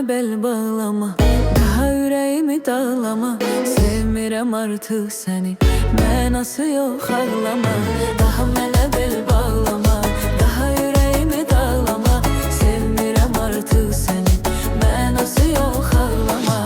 mənə bel bağlama, daha ürəyimi dağlama. Sevmirəm artıq səni, mənası yox ağlama. Daha mənə bel bağlama, daha ürəyimi dağlama. Sevmirəm artıq səni, mənası yox ağlama.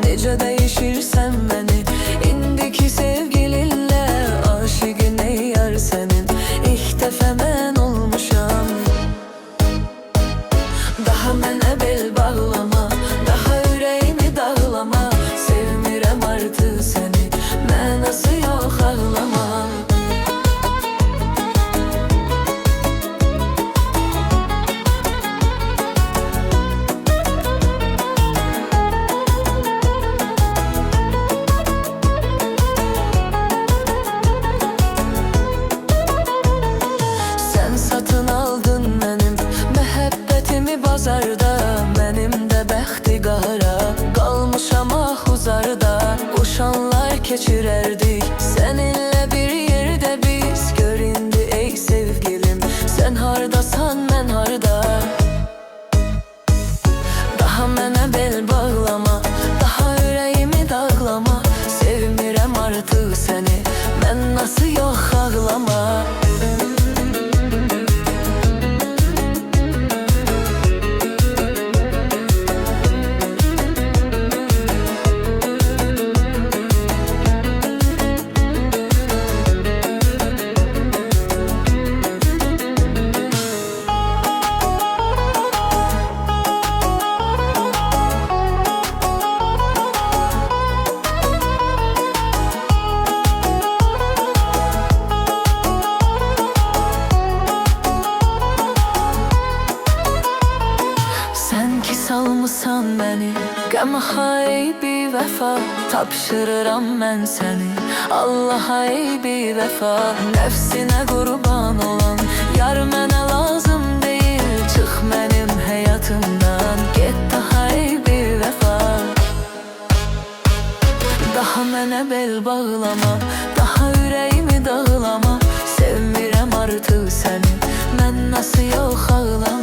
Necə dəyişirsən məni, indiki sevgilinlə aşiqin yar sənin. İlk dəfə mən olmuşam. Daha mənə bel bağlama, daha ürəyimi dağlama. Sevmirəm artıq səni, mənası yox ağlama. Bazarda mənim də bəxti qara, qalmışam ahuzarda. Uşanlar keçirərdik səninlə bir yerdə biz. Gör indi ey sevgilim, sən hardasan, mən harda. Daha mənə bel bağlama, daha ürəyimi dağlama. Sevmirəm artıq səni, mən nasıl yox ağlama. Salmısan məni qəmha ey bir vəfa. Tapşırıram mən səni Allaha ey bir vəfa. Nəfsinə qurban olan yar mənə lazım deyil. Çıx mənim həyatımdan, get daha ey bir vəfa. Daha mənə bel bağlama, daha ürəyimi dağlama. Sevmirəm artıq səni, mən nasıl yox ağlama.